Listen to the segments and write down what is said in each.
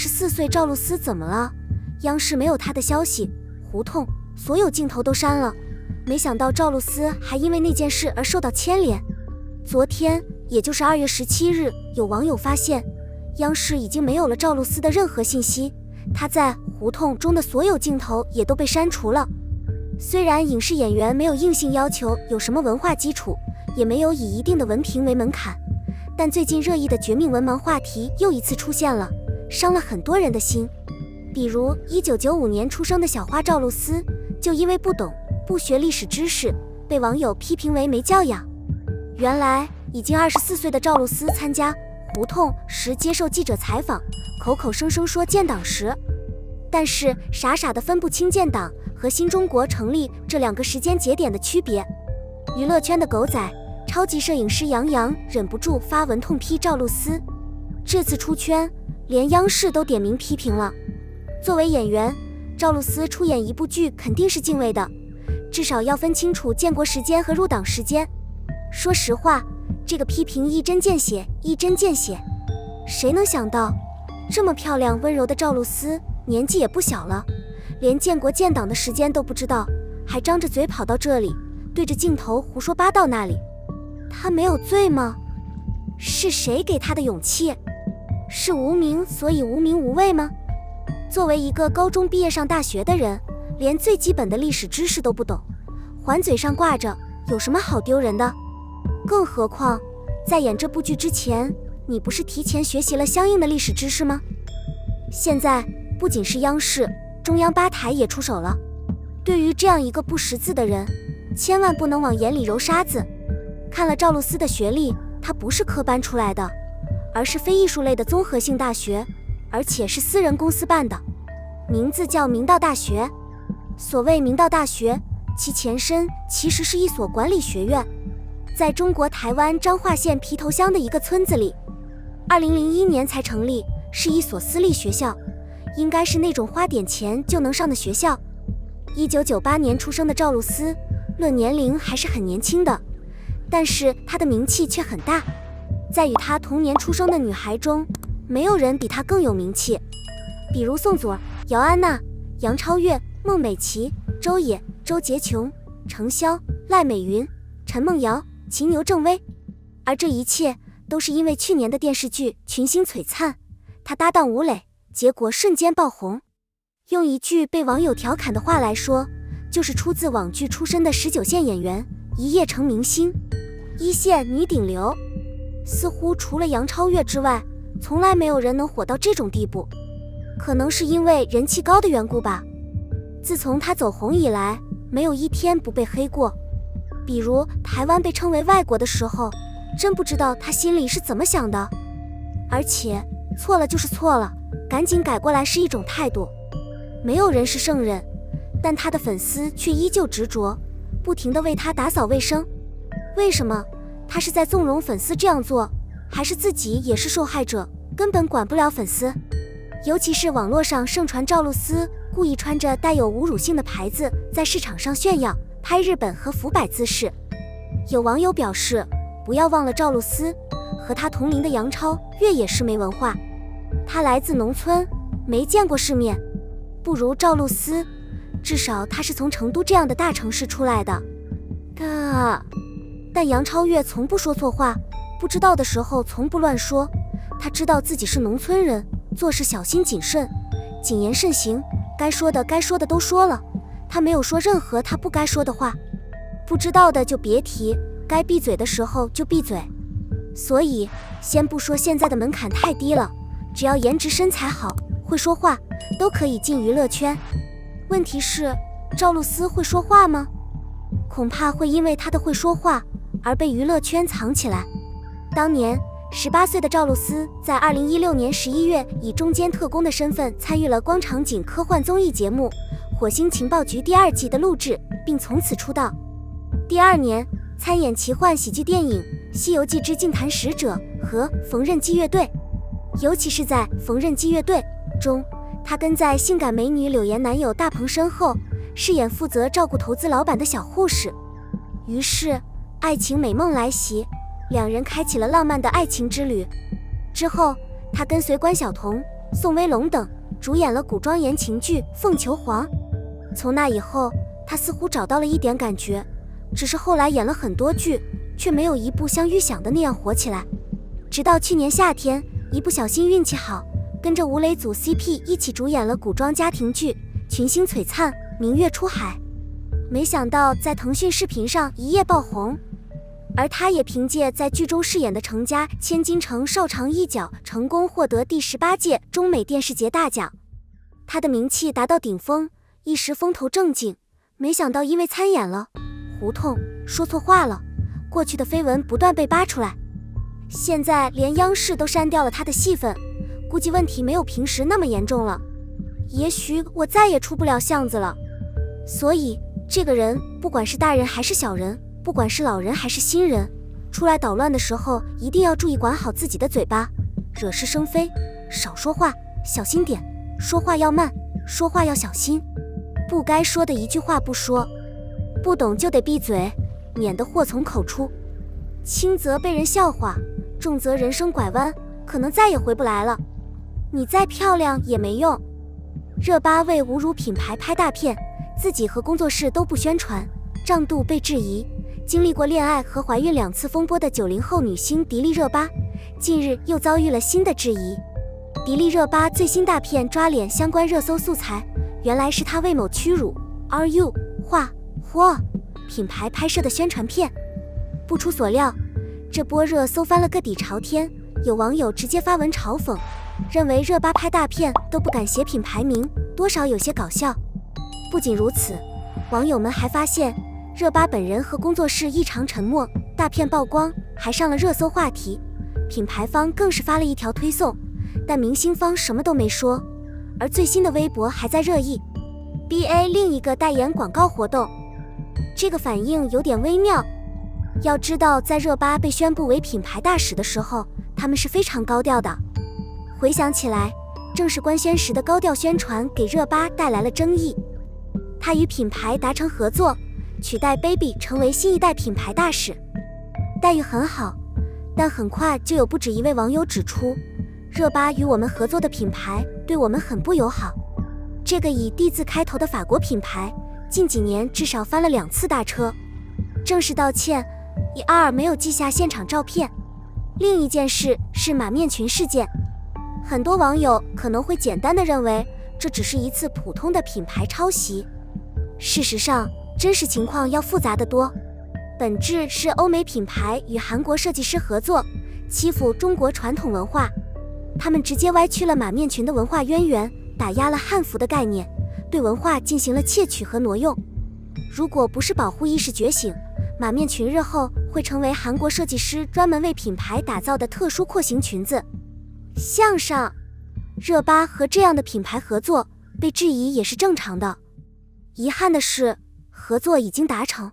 24岁赵露思怎么了？央视没有她的消息，胡同所有镜头都删了。没想到赵露思还因为那件事而受到牵连。昨天，也就是2月17日，有网友发现，央视已经没有了赵露思的任何信息，她在胡同中的所有镜头也都被删除了。虽然影视演员没有硬性要求有什么文化基础，也没有以一定的文凭为门槛，但最近热议的绝命文盲话题又一次出现了，伤了很多人的心。比如1995年出生的小花赵露思，就因为不学历史知识，被网友批评为没教养。原来已经24岁的赵露思参加胡同时接受记者采访，口口声声说建党时，但是傻傻的分不清建党和新中国成立这2个时间节点的区别。娱乐圈的狗仔超级摄影师杨洋忍不住发文痛批赵露思，这次出圈连央视都点名批评了。作为演员，赵露思出演一部剧肯定是敬畏的，至少要分清楚建国时间和入党时间。说实话，这个批评一针见血，一针见血。谁能想到，这么漂亮温柔的赵露思年纪也不小了，连建国建党的时间都不知道，还张着嘴跑到这里，对着镜头胡说八道那里。她没有罪吗？是谁给她的勇气？是无名所以无名无畏吗？作为一个高中毕业上大学的人，连最基本的历史知识都不懂，还嘴上挂着，有什么好丢人的？更何况在演这部剧之前，你不是提前学习了相应的历史知识吗？现在不仅是央视，中央8台也出手了。对于这样一个不识字的人，千万不能往眼里揉沙子。看了赵露思的学历，她不是科班出来的，而是非艺术类的综合性大学，而且是私人公司办的，名字叫明道大学。所谓明道大学，其前身其实是一所管理学院，在中国台湾彰化县埤头乡的一个村子里，2001年才成立，是一所私立学校，应该是那种花点钱就能上的学校。1998年出生的赵露思，论年龄还是很年轻的，但是她的名气却很大，在与她同年出生的女孩中，没有人比她更有名气。比如宋祖儿、姚安娜、杨超越、孟美岐、周也、周洁琼、程潇、赖美云、陈梦瑶、秦牛正威。而这一切都是因为去年的电视剧《群星璀璨》，她搭档吴磊，结果瞬间爆红。用一句被网友调侃的话来说，就是出自网剧出身的19线演员，一夜成明星，一线女顶流。似乎除了杨超越之外，从来没有人能火到这种地步。可能是因为人气高的缘故吧。自从她走红以来，没有一天不被黑过。比如台湾被称为外国的时候，真不知道她心里是怎么想的。而且错了就是错了，赶紧改过来是一种态度。没有人是圣人，但她的粉丝却依旧执着，不停地为她打扫卫生。为什么？她是在纵容粉丝这样做，还是自己也是受害者，根本管不了粉丝？尤其是网络上盛传赵露思故意穿着带有侮辱性的牌子在市场上炫耀，拍日本和腐败姿势。有网友表示，不要忘了赵露思和她同龄的杨超越也是没文化，她来自农村，没见过世面，不如赵露思，至少她是从成都这样的大城市出来的。但杨超越从不说错话，不知道的时候从不乱说，她知道自己是农村人，做事小心谨慎，谨言慎行，该说的都说了，她没有说任何她不该说的话。不知道的就别提，该闭嘴的时候就闭嘴。所以先不说现在的门槛太低了，只要颜值身材好，会说话，都可以进娱乐圈。问题是，赵露思会说话吗？恐怕会因为她的会说话而被娱乐圈藏起来。当年18岁的赵露思在2016年11月以中间特工的身份参与了光场景科幻综艺节目《火星情报局》第2季的录制，并从此出道。第2年参演奇幻喜剧电影《西游记之净坛使者》和《缝纫机乐队》，尤其是在《缝纫机乐队》中，她跟在性感美女柳岩男友大鹏身后，饰演负责照顾投资老板的小护士。于是爱情美梦来袭，两人开启了浪漫的爱情之旅。之后她跟随关晓彤、宋威龙等主演了古装言情剧《凤求凰》。从那以后，他似乎找到了一点感觉，只是后来演了很多剧，却没有一部像预想的那样火起来。直到去年夏天，一不小心运气好，跟着吴磊组 CP 一起主演了古装家庭剧《群星璀璨，明月出海》，没想到在腾讯视频上一夜爆红。而他也凭借在剧中饰演的程家千金城少长一角，成功获得第18届中美电视节大奖。他的名气达到顶峰，一时风头正劲，没想到因为参演了胡同，说错话了，过去的绯闻不断被扒出来。现在连央视都删掉了他的戏份，估计问题没有平时那么严重了。也许我再也出不了巷子了。所以这个人不管是大人还是小人，不管是老人还是新人，出来捣乱的时候一定要注意管好自己的嘴巴，惹是生非，少说话，小心点，说话要慢，说话要小心，不该说的一句话不说，不懂就得闭嘴，免得祸从口出。轻则被人笑话，重则人生拐弯，可能再也回不来了。你再漂亮也没用。热巴为侮辱品牌拍大片，自己和工作室都不宣传，账度被质疑。经历过恋爱和怀孕2次风波的90后女星迪丽热巴，近日又遭遇了新的质疑。迪丽热巴最新大片抓脸相关热搜素材，原来是她为某屈辱 Are you 画或品牌拍摄的宣传片。不出所料，这波热搜翻了个底朝天，有网友直接发文嘲讽，认为热巴拍大片都不敢写品牌名，多少有些搞笑。不仅如此，网友们还发现热巴本人和工作室异常沉默，大片曝光还上了热搜话题，品牌方更是发了一条推送，但明星方什么都没说。而最新的微博还在热议 BA 另一个代言广告活动，这个反应有点微妙。要知道，在热巴被宣布为品牌大使的时候，他们是非常高调的。回想起来，正是官宣时的高调宣传给热巴带来了争议。她与品牌达成合作，取代 Baby 成为新一代品牌大使，待遇很好。但很快就有不止一位网友指出，热巴与我们合作的品牌对我们很不友好。这个以 D 字开头的法国品牌，近几年至少翻了2次大车。正式道歉，2没有记下现场照片。另一件事是马面裙事件，很多网友可能会简单地认为这只是一次普通的品牌抄袭。事实上，真实情况要复杂得多，本质是欧美品牌与韩国设计师合作，欺负中国传统文化。他们直接歪曲了马面裙的文化渊源，打压了汉服的概念，对文化进行了窃取和挪用。如果不是保护意识觉醒，马面裙日后会成为韩国设计师专门为品牌打造的特殊廓形裙子。向上，热巴和这样的品牌合作被质疑也是正常的。遗憾的是，合作已经达成，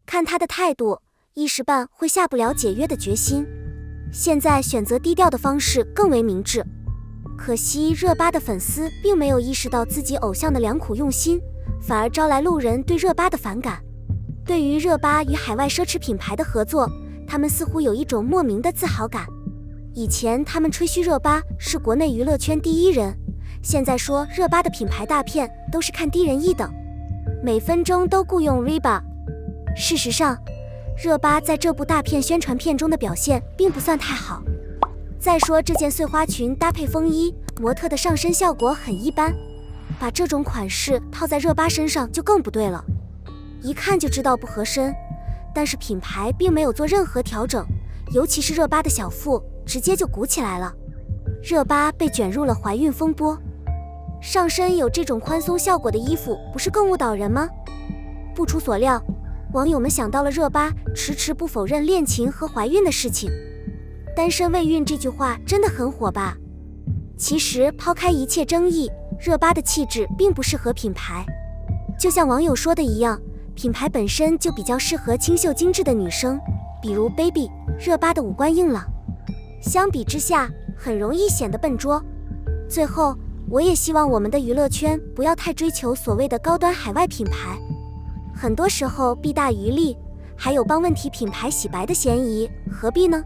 看他的态度，一时半会下不了解约的决心。现在选择低调的方式更为明智。可惜热巴的粉丝并没有意识到自己偶像的良苦用心，反而招来路人对热巴的反感。对于热巴与海外奢侈品牌的合作，他们似乎有一种莫名的自豪感。以前他们吹嘘热巴是国内娱乐圈第一人，现在说热巴的品牌大片都是看低人一等，每分钟都雇佣 Reba。 事实上，热巴在这部大片宣传片中的表现并不算太好。再说这件碎花裙搭配风衣，模特的上身效果很一般，把这种款式套在热巴身上就更不对了，一看就知道不合身。但是品牌并没有做任何调整，尤其是热巴的小腹直接就鼓起来了。热巴被卷入了怀孕风波，上身有这种宽松效果的衣服不是更误导人吗？不出所料，网友们想到了热巴迟迟不否认恋情和怀孕的事情。单身未孕这句话真的很火吧？其实抛开一切争议，热巴的气质并不适合品牌。就像网友说的一样，品牌本身就比较适合清秀精致的女生，比如 Baby。 热巴的五官硬朗，相比之下很容易显得笨拙。最后，我也希望我们的娱乐圈不要太追求所谓的高端海外品牌，很多时候弊大于利，还有帮问题品牌洗白的嫌疑，何必呢？